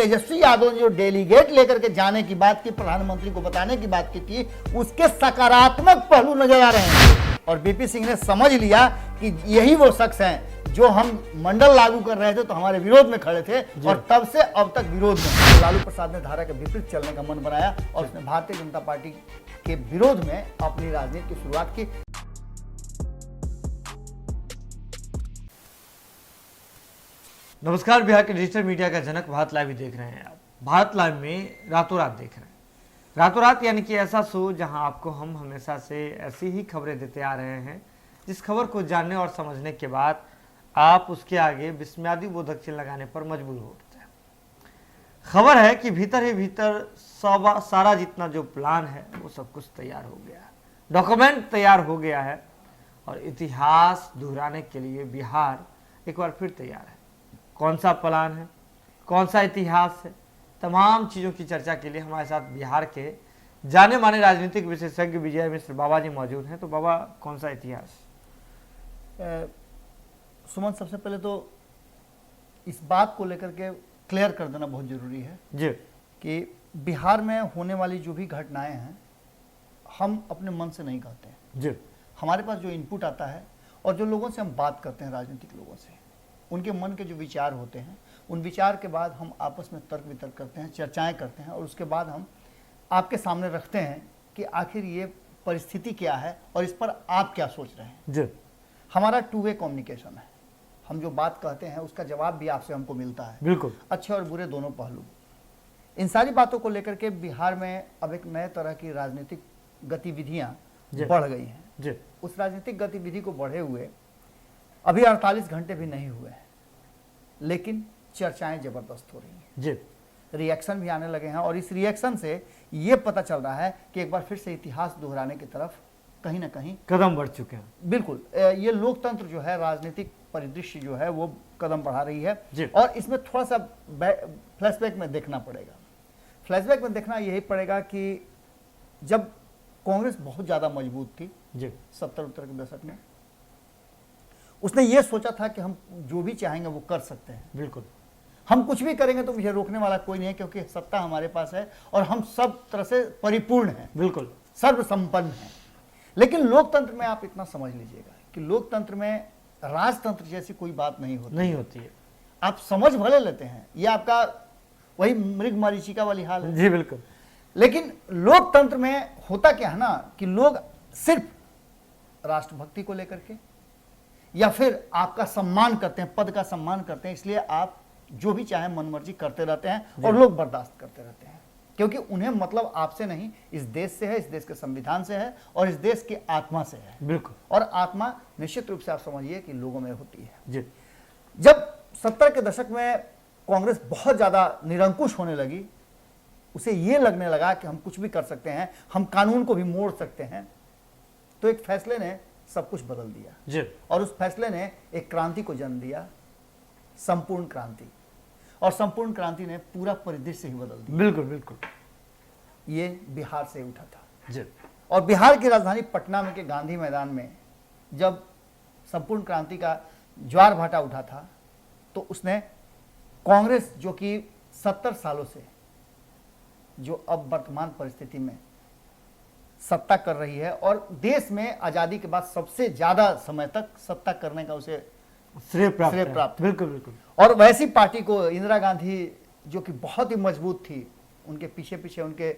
तेजस्वी यादव ने जो डेलीगेट लेकर के जाने की बात की, प्रधानमंत्री को बताने की बात की थी, उसके सकारात्मक पहलू नजर आ रहे हैं। और बीपी सिंह ने समझ लिया कि यही वो शख्स हैं जो हम मंडल लागू कर रहे थे तो हमारे विरोध में खड़े थे, और तब से अब तक विरोध में। लालू प्रसाद ने धारा के विपरीत चलने का मन बनाया और उसने भारतीय जनता पार्टी के विरोध में अपनी राजनीति की शुरुआत की। नमस्कार, बिहार के डिजिटल मीडिया का जनक भारत लाइव देख रहे हैं आप। भारत लाइव में रातों रात देख रहे हैं। रातों रात यानी कि ऐसा शो जहां आपको हम हमेशा से ऐसी ही खबरें देते आ रहे हैं जिस खबर को जानने और समझने के बाद आप उसके आगे विस्मयादि बोधक चिन्ह लगाने पर मजबूर हो उठते हैं। खबर है कि भीतर ही भीतर सारा जितना जो प्लान है वो सब कुछ तैयार हो गया है, डॉक्यूमेंट तैयार हो गया है और इतिहास दोहराने के लिए बिहार एक बार फिर तैयार है। कौन सा प्लान है, कौन सा इतिहास है, तमाम चीज़ों की चर्चा के लिए हमारे साथ बिहार के जाने माने राजनीतिक विशेषज्ञ विजय मिश्र बाबा जी मौजूद हैं। तो बाबा, कौन सा इतिहास? सुमन, सबसे पहले तो इस बात को लेकर के क्लियर कर देना बहुत जरूरी है जी कि बिहार में होने वाली जो भी घटनाएं हैं हम अपने मन से नहीं कहते हैं। जी, हमारे पास जो इनपुट आता है और जो लोगों से हम बात करते हैं, राजनीतिक लोगों से, उनके मन के जो विचार होते हैं, उन विचार के बाद हम आपस में तर्क वितर्क करते हैं, चर्चाएं करते हैं और उसके बाद हम आपके सामने रखते हैं कि आखिर ये परिस्थिति क्या है और इस पर आप क्या सोच रहे हैं। जी, हमारा टू वे कम्युनिकेशन है। हम जो बात कहते हैं उसका जवाब भी आपसे हमको मिलता है, बिल्कुल, अच्छे और बुरे दोनों पहलू। इन सारी बातों को लेकर के बिहार में अब एक नए तरह की राजनीतिक गतिविधियां बढ़ गई हैं। जी, उस राजनीतिक गतिविधि को बढ़े हुए अभी 48 घंटे भी नहीं हुए हैं, लेकिन चर्चाएं जबरदस्त हो रही हैं, जी, रिएक्शन भी आने लगे हैं और इस रिएक्शन से ये पता चल रहा है कि एक बार फिर से इतिहास दोहराने की तरफ कहीं ना कहीं कदम बढ़ चुके हैं। बिल्कुल, ये लोकतंत्र जो है, राजनीतिक परिदृश्य जो है वो कदम बढ़ा रही है। और इसमें थोड़ा सा फ्लैशबैक में देखना पड़ेगा। फ्लैशबैक में देखना यही पड़ेगा कि जब कांग्रेस बहुत ज्यादा मजबूत थी जी, 70-70 के दशक में, उसने ये सोचा था कि हम जो भी चाहेंगे वो कर सकते हैं। बिल्कुल, हम कुछ भी करेंगे तो मुझे रोकने वाला कोई नहीं है, क्योंकि सत्ता हमारे पास है और हम सब तरह से परिपूर्ण हैं, बिल्कुल, सर्वसंपन्न हैं। लेकिन लोकतंत्र में आप इतना समझ लीजिएगा कि लोकतंत्र में राजतंत्र जैसी कोई बात नहीं होती है। आप समझ भले लेते हैं, ये आपका वही मृग मरीचिका वाली हाल है। जी, बिल्कुल। लेकिन लोकतंत्र में होता क्या है ना कि लोग सिर्फ राष्ट्रभक्ति को लेकर के या फिर आपका सम्मान करते हैं, पद का सम्मान करते हैं, इसलिए आप जो भी चाहे मनमर्जी करते रहते हैं और लोग बर्दाश्त करते रहते हैं, क्योंकि उन्हें मतलब आपसे नहीं, इस देश से है, इस देश के संविधान से है और इस देश की आत्मा से है। बिल्कुल। और आत्मा निश्चित रूप से आप समझिए कि लोगों में होती है। जी, जब 70 के दशक में कांग्रेस बहुत ज्यादा निरंकुश होने लगी, उसे ये लगने लगा कि हम कुछ भी कर सकते हैं, हम कानून को भी मोड़ सकते हैं, तो एक फैसले ने सब कुछ बदल दिया। जी, और उस फैसले ने एक क्रांति को जन्म दिया, संपूर्ण क्रांति। और संपूर्ण क्रांति ने पूरा परिदृश्य ही बदल दिया। बिल्कुल, बिल्कुल। ये बिहार से उठा था। जी, और बिहार की राजधानी पटना में के गांधी मैदान में जब संपूर्ण क्रांति का ज्वार भाटा उठा था, तो उसने कांग्रेस, जो कि 70 सालों से जो अब वर्तमान परिस्थिति में सत्ता कर रही है और देश में आजादी के बाद सबसे ज्यादा समय तक सत्ता करने का उसे श्रेय प्राप्त है। बिल्कुल, बिल्कुल। और वैसी पार्टी को इंदिरा गांधी, जो कि बहुत ही मजबूत थी, उनके पीछे पीछे उनके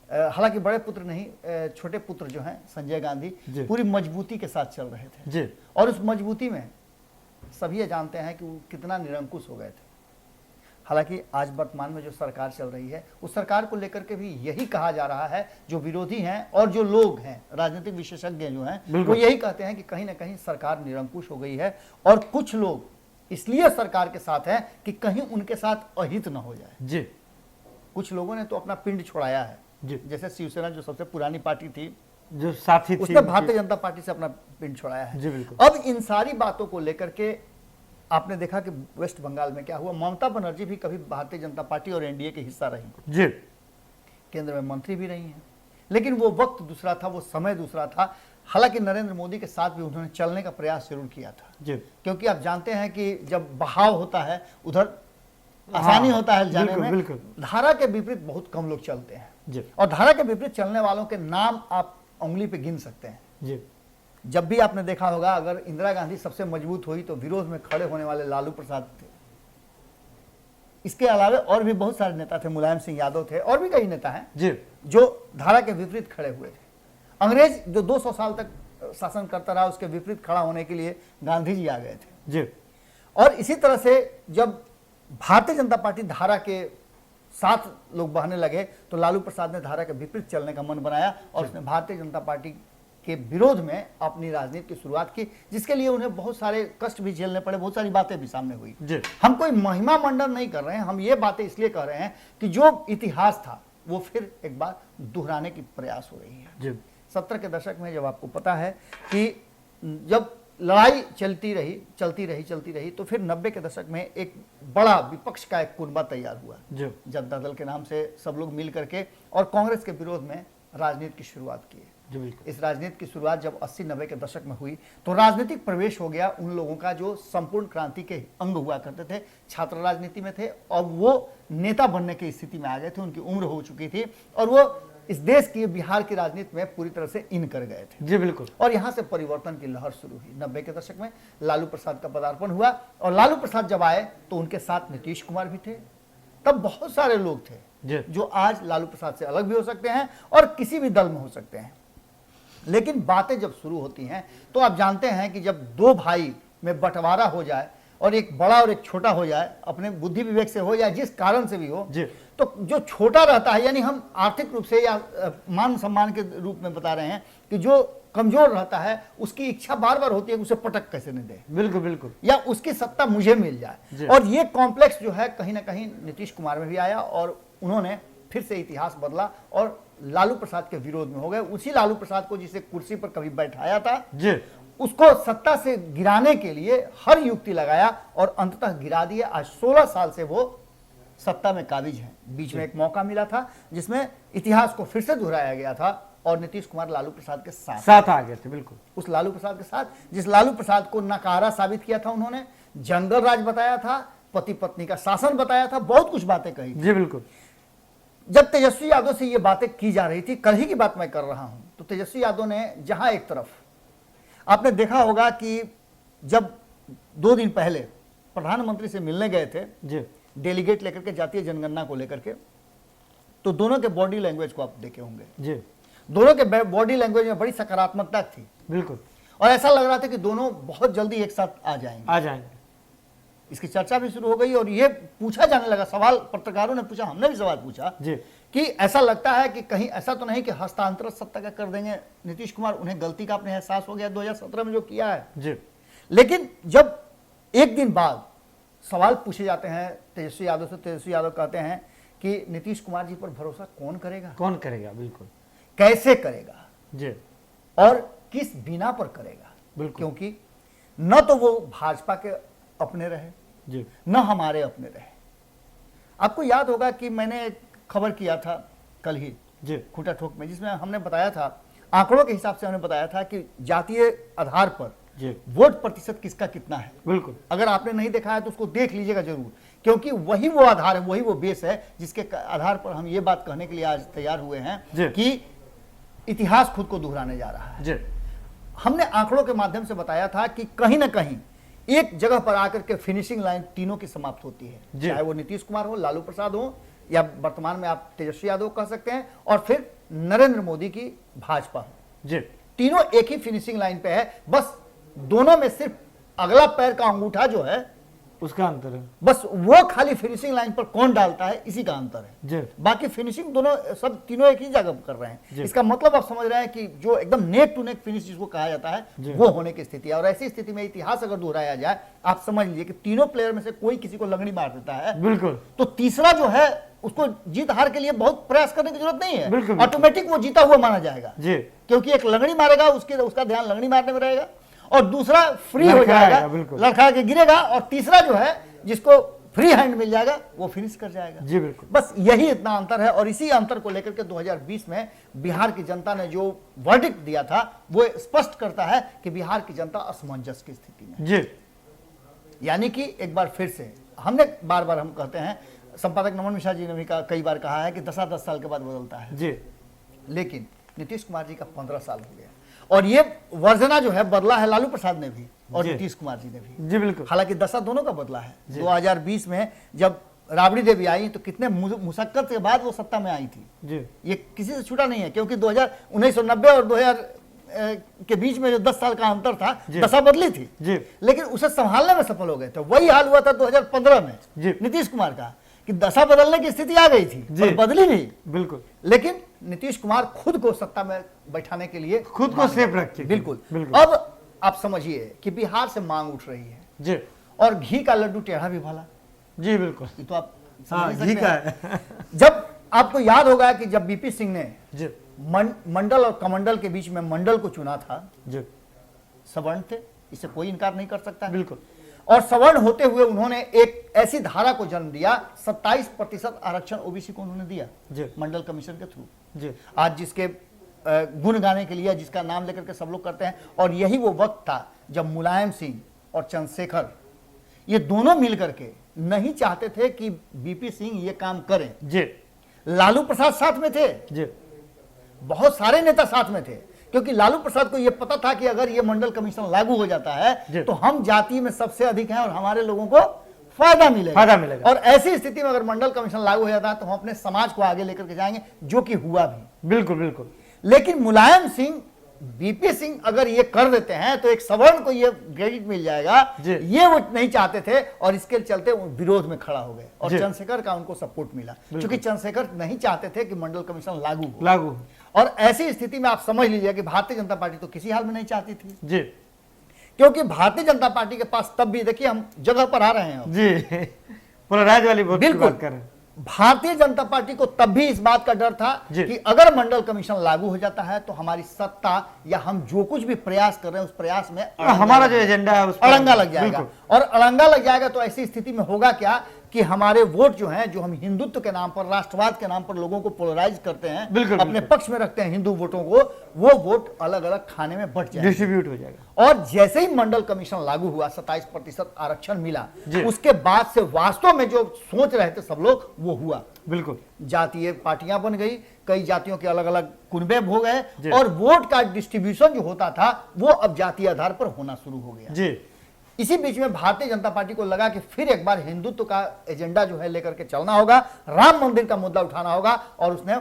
हालांकि बड़े पुत्र नहीं, छोटे पुत्र जो हैं संजय गांधी, पूरी मजबूती के साथ चल रहे थे जी। और उस मजबूती में सभी ये जानते हैं कि वो कितना निरंकुश हो गए थे। हालांकि आज वर्तमान में जो सरकार चल रही है, उस सरकार को लेकर के भी यही कहा जा रहा है, जो विरोधी हैं और जो लोग हैं, राजनीतिक विशेषज्ञ जो हैं, वो यही कहते हैं कि कहीं ना कहीं सरकार निरंकुश हो गई है और कुछ लोग इसलिए सरकार के साथ हैं कि कहीं उनके साथ अहित न हो जाए। जी, कुछ लोगों ने तो अपना पिंड छोड़ाया है। जी, जैसे शिवसेना, जो सबसे पुरानी पार्टी थी, जो साथी थी, उसने भारतीय जनता पार्टी से अपना पिंड छोड़ाया है। जी, बिल्कुल। अब इन सारी बातों को लेकर के आपने देखा कि वेस्ट बंगाल में क्या हुआ। ममता बनर्जी भी कभी भारतीय जनता पार्टी और एनडीए के हिस्सा रही, जी, केंद्र में मंत्री भी रही हैं, लेकिन वो वक्त दूसरा था, वो समय दूसरा था। हालांकि नरेंद्र मोदी के साथ भी उन्होंने चलने का प्रयास जरूर किया था, जी, क्योंकि आप जानते हैं कि जब बहाव होता है उधर आसानी होता है जाने बिल्कुल, में। बिल्कुल। धारा के विपरीत बहुत कम लोग चलते हैं जी और धारा के विपरीत चलने वालों के नाम आप उंगली पे गिन सकते हैं। जी जब भी आपने देखा होगा, अगर इंदिरा गांधी सबसे मजबूत हुई तो विरोध में खड़े होने वाले लालू प्रसाद थे। इसके अलावा और भी बहुत सारे नेता थे, मुलायम सिंह यादव थे, और भी कई नेता हैं जी जो धारा के विपरीत खड़े हुए थे। अंग्रेज जो 200 साल तक शासन करता रहा, उसके विपरीत खड़ा होने के लिए गांधी जी आ गए थे। जी और इसी तरह से जब भारतीय जनता पार्टी धारा के साथ लोग बहने लगे तो लालू प्रसाद ने धारा के विपरीत चलने का मन बनाया और उसने भारतीय जनता पार्टी के विरोध में अपनी राजनीति की शुरुआत की, जिसके लिए उन्हें बहुत सारे कष्ट भी झेलने पड़े, बहुत सारी बातें भी सामने हुई। जी हम कोई महिमा मंडन नहीं कर रहे हैं, हम ये बातें इसलिए कर रहे हैं कि जो इतिहास था वो फिर एक बार दोहराने की प्रयास हो रही है। जी 70 के दशक में जब आपको पता है कि जब लड़ाई चलती रही तो फिर 90 के दशक में एक बड़ा विपक्ष का एक कुनबा तैयार हुआ। जी जनता दल के नाम से सब लोग मिल करके और कांग्रेस के विरोध में राजनीति की शुरुआत की। जी बिल्कुल। इस राजनीति की शुरुआत जब 80-90 के दशक में हुई तो राजनीतिक प्रवेश हो गया उन लोगों का जो संपूर्ण क्रांति के अंग हुआ करते थे, छात्र राजनीति में थे और वो नेता बनने की स्थिति में आ गए थे, उनकी उम्र हो चुकी थी और वो इस देश की, बिहार की राजनीति में पूरी तरह से इन कर गए थे। जी बिल्कुल। और यहाँ से परिवर्तन की लहर शुरू हुई। 90 के दशक में लालू प्रसाद का पदार्पण हुआ और लालू प्रसाद जब आए तो उनके साथ नीतीश कुमार भी थे। तब बहुत सारे लोग थे जी जो आज लालू प्रसाद से अलग भी हो सकते हैं और किसी भी दल में हो सकते हैं। लेकिन बातें जब शुरू होती हैं तो आप जानते हैं कि जब दो भाई में बंटवारा हो जाए और एक बड़ा और एक छोटा हो जाए, अपने बुद्धि विवेक से हो जाए, जिस कारण से भी हो, जी तो जो छोटा रहता है, यानी हम आर्थिक रूप से या मान सम्मान के रूप में बता रहे हैं कि जो कमजोर रहता है उसकी इच्छा बार बार होती है कि उसे पटक कैसे नहीं दे, बिल्कुल बिल्कुल। या उसकी सत्ता मुझे मिल जाए। और ये कॉम्प्लेक्स जो है कहीं ना कहीं नीतीश कुमार में भी आया और उन्होंने फिर से इतिहास बदला और लालू प्रसाद के विरोध में हो गए। उसी लालू प्रसाद को जिसे कुर्सी पर कभी बैठाया था जी उसको सत्ता से गिराने के लिए हर युक्ति लगाया और अंततः गिरा दिया। आज 16 साल से वो सत्ता में काबिज हैं। बीच में एक मौका मिला था जिसमें इतिहास को फिर से दोहराया गया था और नीतीश कुमार लालू प्रसाद के साथ आ गए थे। बिल्कुल उस लालू प्रसाद के साथ, जिस लालू प्रसाद को नकारा साबित किया था उन्होंने, जंगल राज बताया था, पति पत्नी का शासन बताया था, बहुत कुछ बातें कही। जी बिल्कुल। जब तेजस्वी यादव से ये बातें की जा रही थी, कल ही की बात मैं कर रहा हूं, तो तेजस्वी यादव ने जहां एक तरफ आपने देखा होगा कि जब 2 दिन पहले प्रधानमंत्री से मिलने गए थे जी डेलीगेट लेकर के, जातीय जनगणना को लेकर के, तो दोनों के बॉडी लैंग्वेज को आप देखे होंगे। जी दोनों के बॉडी लैंग्वेज में बड़ी सकारात्मकता थी बिल्कुल। और ऐसा लग रहा था कि दोनों बहुत जल्दी एक साथ आ जाएंगे। इसकी चर्चा भी शुरू हो गई और ये पूछा जाने लगा, सवाल पत्रकारों ने पूछा, हमने भी सवाल पूछा जी कि ऐसा लगता है कि कहीं ऐसा तो नहीं कि हस्तांतरण सत्ता का कर देंगे नीतीश कुमार, उन्हें गलती का अपने एहसास हो गया 2017 में जो किया है। जी लेकिन जब एक दिन बाद सवाल पूछे जाते हैं तेजस्वी यादव से, तेजस्वी यादव कहते हैं कि नीतीश कुमार जी पर भरोसा कौन करेगा, बिल्कुल, कैसे करेगा जी, और किस बिना पर करेगा। बिल्कुल। क्योंकि न तो वो भाजपा के अपने रहे, जी न हमारे अपने रहे। आपको याद होगा कि मैंने एक खबर किया था कल ही जी खूंटा ठोक में, जिसमें हमने बताया था, आंकड़ों के हिसाब से हमने बताया था कि जातीय आधार पर जी वोट प्रतिशत किसका कितना है। बिल्कुल। अगर आपने नहीं देखा है तो उसको देख लीजिएगा जरूर, क्योंकि वही वो आधार है, वही वो बेस है जिसके आधार पर हम ये बात कहने के लिए आज तैयार हुए हैं कि इतिहास खुद को दोहराने जा रहा है। जी हमने आंकड़ों के माध्यम से बताया था कि कहीं ना कहीं एक जगह पर आकर के फिनिशिंग लाइन तीनों की समाप्त होती है, चाहे वो नीतीश कुमार हो, लालू प्रसाद हो, या वर्तमान में आप तेजस्वी यादव कह सकते हैं, और फिर नरेंद्र मोदी की भाजपा हो। जी तीनों एक ही फिनिशिंग लाइन पे है, बस दोनों में सिर्फ अगला पैर का अंगूठा जो है उसका अंतर है, बस वो खाली फिनिशिंग लाइन पर कौन डालता है इसी का अंतर है। जी बाकी फिनिशिंग दोनों सब तीनों एक ही जगह कर रहे हैं। इसका मतलब आप समझ रहे हैं कि जो एकदम नेक टू नेक फिनिश जिसको कहा जाता है वो होने की स्थिति है। और ऐसी स्थिति में इतिहास अगर दोहराया जाए, आप समझ लीजिए कि तीनों प्लेयर में से कोई किसी को लंगड़ी मार देता है, बिल्कुल, तो तीसरा जो है उसको जीत हार के लिए बहुत प्रयास करने की जरूरत नहीं है, बिल्कुल, ऑटोमेटिक वो जीता हुआ माना जाएगा। जी क्योंकि एक लंगड़ी मारेगा, उसका ध्यान लंगड़ी मारने में रहेगा, और दूसरा फ्री हो जाएगा, लड़खड़ा के गिरेगा, और तीसरा जो है जिसको फ्री हैंड मिल जाएगा वो फिनिश कर जाएगा। जी बिल्कुल। बस यही इतना अंतर है, और इसी अंतर को लेकर के 2020 में बिहार की जनता ने जो वर्डिक्ट दिया था वो स्पष्ट करता है कि बिहार की जनता असमंजस की स्थिति में। जी यानी कि एक बार फिर से हमने बार बार हम कहते हैं, संपादक नमन मिश्रा जी ने भी कई बार कहा है कि 10 साल के बाद बदलता है जी, लेकिन नीतीश कुमार जी का 15 साल हो गया और ये वर्जना जो है बदला है लालू प्रसाद ने भी और जी। नीतीश कुमार जी ने भी। जी बिल्कुल, हालांकि दशा दोनों का बदला है। 2020 में जब राबड़ी देवी आई तो कितने मुशक्कत के बाद वो सत्ता में आई थी, जी ये किसी से छूटा नहीं है, क्योंकि 1990 और 2000 के बीच में जो 10 साल का अंतर था, दशा बदली थी जी, लेकिन उसे संभालने में सफल हो गए थे। वही हाल हुआ था 2015 में जी। नीतीश कुमार का कि दशा बदलने की स्थिति आ गई थी जी। और बदली नहीं, बिल्कुल, लेकिन नीतीश कुमार खुद को सत्ता में बैठाने के लिए खुद को सेफ रखिए। बिल्कुल। बिल्कुल। अब आप समझिए कि बिहार से मांग उठ रही है जी और घी का लड्डू टेढ़ा भी भला, जी बिल्कुल, ये तो आप हाँ समझ ही घी सकते का हैं। है। जब आपको याद होगा कि जब बीपी सिंह ने जी मंडल और कमंडल के बीच में मंडल को चुना था, जी सवर्ण थे, इससे कोई इनकार नहीं कर सकता है। बिल्कुल, और सवर्ण होते हुए उन्होंने एक ऐसी धारा को जन्म दिया, 27% आरक्षण ओबीसी को उन्होंने दिया जी मंडल कमीशन के थ्रू। जी आज जिसके गुण गाने के लिए, जिसका नाम लेकर के सब लोग करते हैं, और यही वो वक्त था जब मुलायम सिंह और चंद्रशेखर ये दोनों मिलकर के नहीं चाहते थे कि बीपी सिंह ये काम करें। जी लालू प्रसाद साथ में थे, जी बहुत सारे नेता साथ में थे, क्योंकि लालू प्रसाद को यह पता था कि अगर ये मंडल कमीशन लागू हो जाता जी। है तो हम जाति में सबसे अधिक हैं और हमारे लोगों को फायदा मिलेगा। और ऐसी स्थिति में अगर मंडल कमीशन लागू हो जाता है तो हम अपने समाज को आगे लेकर के जाएंगे, जो कि हुआ भी। बिल्कुल बिल्कुल, लेकिन मुलायम सिंह, बीपी सिंह अगर ये कर देते हैं तो एक सवर्ण को ये क्रेडिट मिल जाएगा, जी। ये वो नहीं चाहते थे और इसके चलते वो विरोध में खड़ा हो गए और जी। चंद्रशेखर का उनको सपोर्ट मिला, क्योंकि चंद्रशेखर नहीं चाहते थे कि मंडल कमीशन लागू हो। लागू, और ऐसी स्थिति में आप समझ लीजिए कि भारतीय जनता पार्टी तो किसी हाल में नहीं चाहती थी, जी क्योंकि भारतीय जनता पार्टी के पास तब भी, देखिए हम जगह पर आ रहे हैं, जी पूरा राज्य वाली वोट की बिल्कुल। बात कर रहे हैं। भारतीय जनता पार्टी को तब भी इस बात का डर था जी। कि अगर मंडल कमीशन लागू हो जाता है तो हमारी सत्ता या हम जो कुछ भी प्रयास कर रहे हैं उस प्रयास में हमारा जो एजेंडा है उस पर अड़ंगा लग जाएगा। बिल्कुल। और अड़ंगा लग जाएगा तो ऐसी स्थिति में होगा क्या कि हमारे वोट जो हैं, जो हम हिंदुत्व के नाम पर, राष्ट्रवाद के नाम पर लोगों को पोलराइज करते हैं, बिल्कुल, अपने बिल्कुल। पक्ष में रखते हैं हिंदू वोटों को, वो वोट अलग अलग खाने में बट जाएंगे। डिस्ट्रीब्यूट हो जाएगा। और जैसे ही मंडल कमीशन लागू हुआ, 27% आरक्षण मिला, जी। उसके बाद से वास्तव में जो सोच रहे थे सब लोग वो हुआ। बिल्कुल, जातीय पार्टियां बन गई, कई जातियों के अलग अलग कुनबे हो गए जी। और वोट का डिस्ट्रीब्यूशन जो होता था वो अब जातीय आधार पर होना शुरू हो गया। जी इसी बीच में भारतीय जनता पार्टी को लगा कि फिर एक बार हिंदुत्व का एजेंडा जो है लेकर के चलना होगा, राम मंदिर का मुद्दा उठाना होगा, और उसने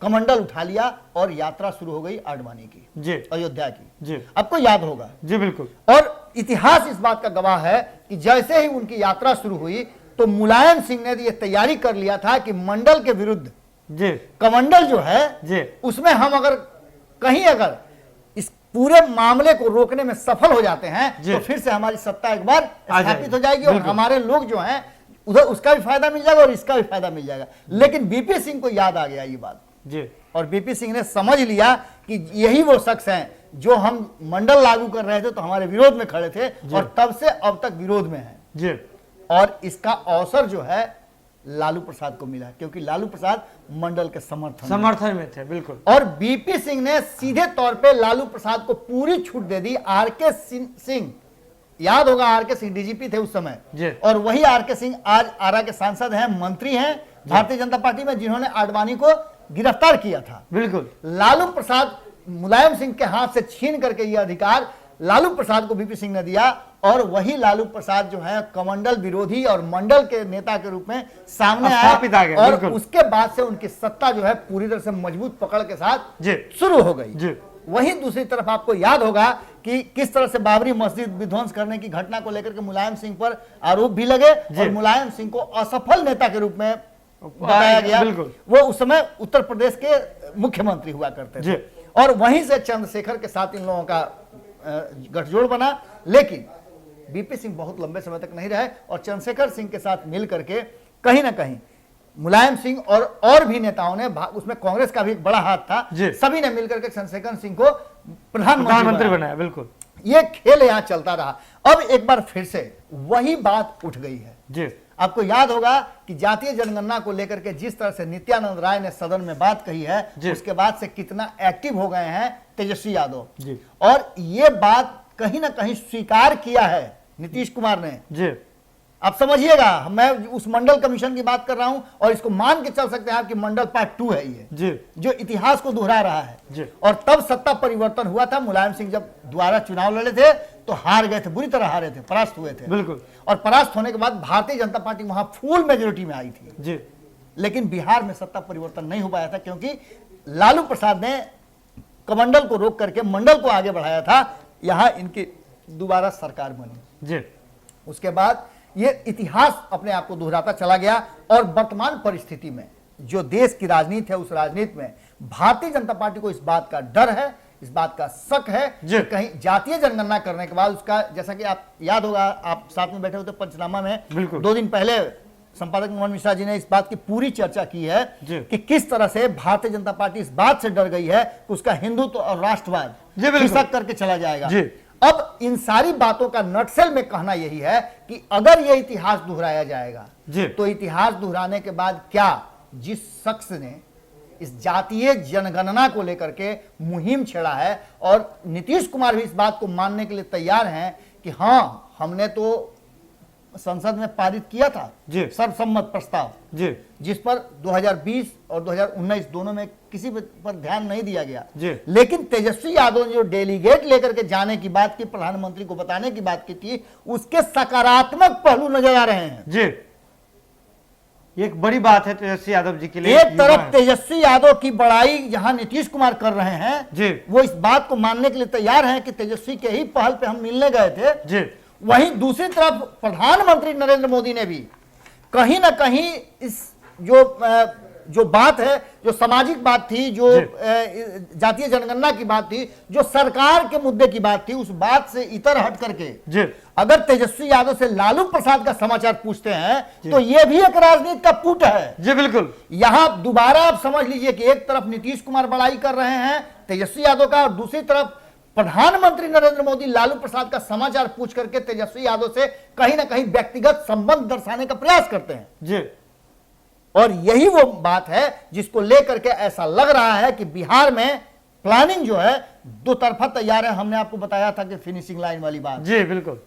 कमंडल उठा लिया और यात्रा शुरू हो गई आडवाणी की, जी अयोध्या की। जी आपको याद होगा, जी बिल्कुल, और इतिहास इस बात का गवाह है कि जैसे ही उनकी यात्रा शुरू हुई तो मुलायम सिंह ने ये तैयारी कर लिया था कि मंडल के विरुद्ध जी कमंडल जो है जी उसमें हम अगर इस पूरे मामले को रोकने में सफल हो जाते हैं जी। तो फिर से हमारी सत्ता एक बार आ स्थापित हो जाएगी। जाएगी और बिल्कुल। हमारे लोग जो हैं उधर उसका भी फायदा मिल जाएगा और इसका भी फायदा मिल जाएगा। लेकिन बीपी सिंह को याद आ गया ये बात, जी और बीपी सिंह ने समझ लिया कि यही वो शख्स हैं जो हम मंडल लागू कर रहे थे तो हमारे विरोध में खड़े थे और तब से अब तक विरोध में हैं। जी और इसका अवसर जो है लालू प्रसाद को मिला, क्योंकि लालू प्रसाद मंडल के समर्थन में थे। बिल्कुल, और बीपी सिंह ने सीधे तौर पे लालू प्रसाद को पूरी छूट दे दी। आरके सिंह, याद होगा आरके सिंह डीजीपी थे उस समय, जी। और वही आरके सिंह आज आरा के सांसद हैं, मंत्री हैं भारतीय जनता पार्टी में, जिन्होंने आडवाणी को गिरफ्तार किया था। बिल्कुल, लालू प्रसाद मुलायम सिंह के हाथ से छीन करके यह अधिकार लालू प्रसाद को बीपी सिंह ने दिया, और वही लालू प्रसाद जो है कमंडल विरोधी और मंडल के नेता के रूप में सामने स्थापित आ गए। आया, और बिल्कुल। उसके बाद से उनकी सत्ता जो है पूरी तरह से मजबूत पकड़ के साथ जी शुरू हो गई। जी वहीं दूसरी तरफ आपको याद होगा कि किस तरह से बाबरी मस्जिद विध्वंस करने की घटना को लेकर के मुलायम सिंह पर आरोप भी लगे और मुलायम सिंह को असफल नेता के रूप में बताया गया। बिल्कुल। वो उस समय उत्तर प्रदेश के मुख्यमंत्री हुआ करते थे, और वहीं से चंद्रशेखर के साथ इन लोगों का गठजोड़ बना। लेकिन बीपी सिंह बहुत लंबे समय तक नहीं रहे और चंद्रशेखर सिंह के साथ मिल करके कहीं ना कहीं मुलायम सिंह और भी नेताओं ने, उसमें कांग्रेस का भी एक बड़ा हाथ था, सभी ने मिलकर के चंद्रशेखर सिंह को प्रधानमंत्री बनाया। बिल्कुल, ये खेल यहां चलता रहा। अब एक बार फिर से वही बात उठ गई है। जी आपको याद होगा कि जातीय जनगणना को लेकर के जिस तरह से नित्यानंद राय ने सदन में बात कही है, उसके बाद से कितना एक्टिव हो गए हैं तेजस्वी यादव जी, और ये बात कहीं ना कहीं स्वीकार किया है नीतीश कुमार ने। जी आप समझिएगा, मैं उस मंडल कमीशन की बात कर रहा हूं और इसको मान के चल सकते हैं आप कि मंडल पार्ट 2 है ये जी जो इतिहास को दोहरा रहा है जी। और तब सत्ता परिवर्तन हुआ था। मुलायम सिंह जब दोबारा चुनाव लड़े थे तो हार गए थे, बुरी तरह हारे थे, परास्त हुए थे। बिल्कुल। और परास्त होने के बाद भारतीय जनता पार्टी वहां फुल मेजोरिटी में आई थी जी। लेकिन बिहार में सत्ता परिवर्तन नहीं हो पाया था क्योंकि लालू प्रसाद ने कमंडल को रोक करके मंडल को आगे बढ़ाया था। यहां इनकी दोबारा सरकार बनी जी। उसके बाद ये इतिहास अपने आप को दोहराता चला गया और वर्तमान परिस्थिति में जो देश की राजनीति है उस राजनीति में भारतीय जनता पार्टी को इस बात का डर है, इस बात का शक है जी। कि कहीं जातीय जनगणना करने के बाद उसका, जैसा कि आप याद होगा, आप साथ में बैठे होते पंचनामा में बिल्कुल। 2 दिन पहले संपादक मोहन मिश्रा जी ने इस बात की पूरी चर्चा की है जी। कि किस तरह से भारतीय जनता पार्टी इस बात से डर गई है कि उसका हिंदुत्व और राष्ट्रवाद जी, बिल्कुल। खिसक करके चला जाएगा। जी। अब इन सारी बातों का नटसेल में कहना यही है कि अगर यह इतिहास दोहराया जाएगा जी। तो इतिहास दोहराने के बाद क्या जिस शख्स ने इस जातीय जनगणना को लेकर के मुहिम छेड़ा है और नीतीश कुमार भी इस बात को मानने के लिए तैयार हैं कि हां हमने तो संसद में पारित किया था जी। सर्वसम्मत प्रस्ताव जी। जिस पर 2020 और 2019 दोनों में किसी पर ध्यान नहीं दिया गया जी। लेकिन तेजस्वी यादव ने जो डेलीगेट लेकर के जाने की बात की, प्रधानमंत्री को बताने की बात की थी, उसके सकारात्मक पहलू नजर आ रहे हैं। जी, एक बड़ी बात है तेजस्वी यादव जी के लिए। एक तरफ तेजस्वी यादव की बड़ाई जहां नीतीश कुमार कर रहे हैं जी। वो इस बात को मानने के लिए तैयार हैं कि तेजस्वी के ही पहल पे हम मिलने गए थे जी। वहीं दूसरी तरफ प्रधानमंत्री नरेंद्र मोदी ने भी कहीं ना कहीं इस जो बात है, जो सामाजिक बात थी, जो जातीय जनगणना की बात थी, जो सरकार के मुद्दे की बात थी, उस बात से इतर हट करके जी। अगर तेजस्वी यादव से लालू प्रसाद का समाचार पूछते हैं तो यह भी एक राजनीति का पुट है। जी बिल्कुल। यहां दोबारा आप समझ लीजिए कि एक तरफ नीतीश कुमार बड़ाई कर रहे हैं तेजस्वी यादव का और दूसरी तरफ प्रधानमंत्री नरेंद्र मोदी लालू प्रसाद का समाचार पूछ करके तेजस्वी यादव से कहीं ना कहीं व्यक्तिगत संबंध दर्शाने का प्रयास करते हैं जी। और यही वो बात है जिसको लेकर के ऐसा लग रहा है कि बिहार में प्लानिंग जो है दो तरफा तैयार है। हमने आपको बताया था कि फिनिशिंग लाइन वाली बात, जी बिल्कुल।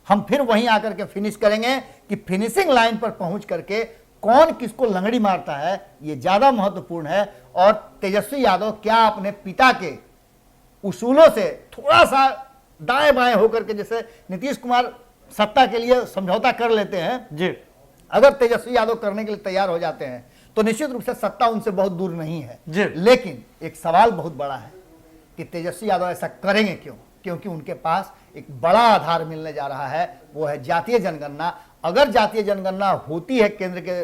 हम फिर वहीं आकर के फिनिश करेंगे कि फिनिशिंग लाइन पर पहुंच करके कौन किसको लंगड़ी मारता है ये ज्यादा महत्वपूर्ण है। और तेजस्वी यादव क्या अपने पिता के उसूलों से थोड़ा सा दाएं बाएं होकर के, जैसे नीतीश कुमार सत्ता के लिए समझौता कर लेते हैं जी, अगर तेजस्वी यादव करने के लिए तैयार हो जाते हैं तो निश्चित रूप से सत्ता उनसे बहुत दूर नहीं है जी। लेकिन एक सवाल बहुत बड़ा है कि तेजस्वी यादव ऐसा करेंगे क्यों? क्योंकि उनके पास एक बड़ा आधार मिलने जा रहा है, वो है जातीय जनगणना। अगर जातीय जनगणना होती है केंद्र के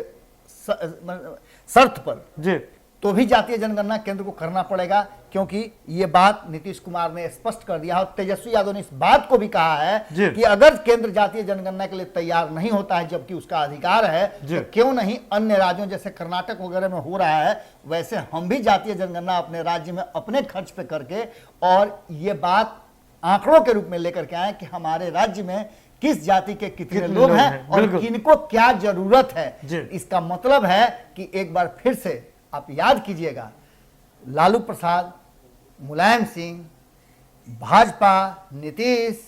शर्त पर जी, तो भी जातीय जनगणना केंद्र को करना पड़ेगा, क्योंकि ये बात नीतीश कुमार ने स्पष्ट कर दिया और तेजस्वी यादव ने इस बात को भी कहा है कि अगर केंद्र जातीय जनगणना के लिए तैयार नहीं होता है जबकि उसका अधिकार है तो क्यों नहीं अन्य राज्यों जैसे कर्नाटक वगैरह में हो रहा है वैसे हम भी जातीय जनगणना अपने राज्य में अपने खर्च पे करके और ये बात आंकड़ों के रूप में लेकर के आए कि हमारे राज्य में किस जाति के कितने लोग हैं और किनको क्या जरूरत है। इसका मतलब है कि एक बार फिर से आप याद कीजिएगा, लालू प्रसाद, मुलायम सिंह, भाजपा, नीतीश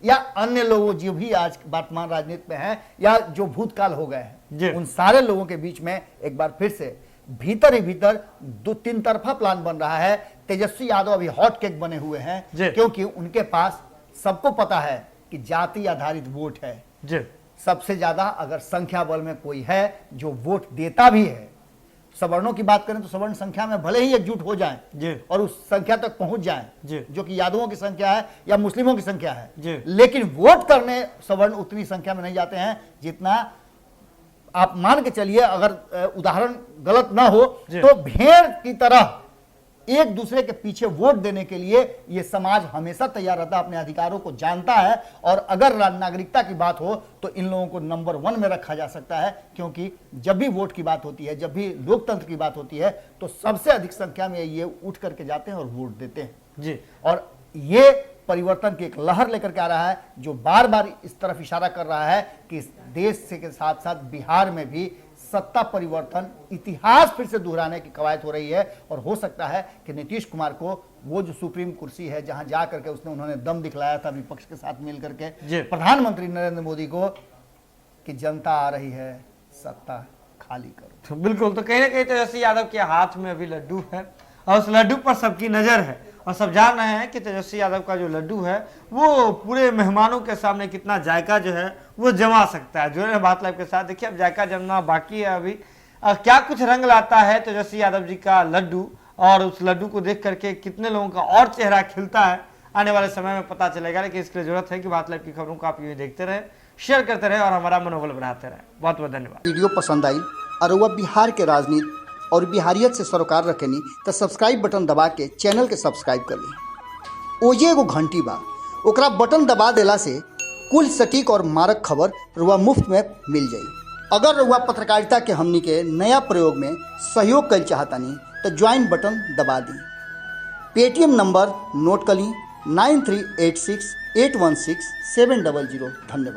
या अन्य लोगों जो भी आज वर्तमान राजनीति में हैं या जो भूतकाल हो गए हैं, उन सारे लोगों के बीच में एक बार फिर से भीतर ही भीतर 2-3 तरफा प्लान बन रहा है। तेजस्वी यादव अभी हॉट केक बने हुए हैं क्योंकि उनके पास सबको पता है कि जाति आधारित वोट है। सबसे ज्यादा अगर संख्या बल में कोई है जो वोट देता भी है, सवर्णों की बात करें तो सवर्ण संख्या में भले ही एकजुट हो जाएं और उस संख्या तक पहुंच जाएं जो कि यादवों की संख्या है या मुस्लिमों की संख्या है, लेकिन वोट करने सवर्ण उतनी संख्या में नहीं जाते हैं जितना आप मान के चलिए, अगर उदाहरण गलत ना हो तो भेड़ की तरह एक दूसरे के पीछे वोट देने के लिए यह समाज हमेशा तैयार रहता है, अपने अधिकारों को जानता है। और अगर नागरिकता की बात हो तो इन लोगों को नंबर 1 में रखा जा सकता है, क्योंकि जब भी वोट की बात होती है, जब भी लोकतंत्र की बात होती है तो सबसे अधिक संख्या में ये उठ करके जाते हैं और वोट देते हैं जी। और ये परिवर्तन की एक लहर लेकर के आ रहा है जो बार बार इस तरफ इशारा कर रहा है कि इस देश से के साथ साथ बिहार में भी सत्ता परिवर्तन, इतिहास फिर से दोहराने की कवायद हो रही है। और हो सकता है कि नीतीश कुमार को वो जो सुप्रीम कुर्सी है जहां जा करके उन्होंने दम दिखलाया था विपक्ष के साथ मिलकर के, प्रधानमंत्री नरेंद्र मोदी को कि जनता आ रही है, सत्ता खाली करो। तो बिल्कुल, तो कहीं ना कहीं तेजस्वी यादव के हाथ में अभी लड्डू है और उस लड्डू पर सबकी नजर है और सब जान रहे हैं कि तेजस्वी यादव का जो लड्डू है वो पूरे मेहमानों के सामने कितना जायका जो है वो जमा सकता है। जुड़े बात लाइव के साथ। देखिए अब जायका जमना बाकी है अभी। क्या कुछ रंग लाता है तेजस्वी यादव जी का लड्डू और उस लड्डू को देख करके कितने लोगों का और चेहरा खिलता है, आने वाले समय में पता चलेगा। लेकिन इसके लिए जरूरत है कि बात लाइव की खबरों को आप यूं देखते रहे, शेयर करते रहे और हमारा मनोबल बढ़ाते रहे। बहुत बहुत धन्यवाद। वीडियो पसंद आई और वह बिहार के राजनीति और बिहारियत से सरोकार रखेनी तो सब्सक्राइब बटन दबा के चैनल के सब्सक्राइब कर ली। ओजे एगो घंटी बा, ओकरा बटन दबा देला से कुल सटीक और मारक खबर रुआ मुफ्त में मिल जाई। अगर रुआ पत्रकारिता के हमनी के नया प्रयोग में सहयोग कर चाहतानी तो ज्वाइन बटन दबा दी। पेटीएम नंबर नोट कर ली 9386816700। धन्यवाद।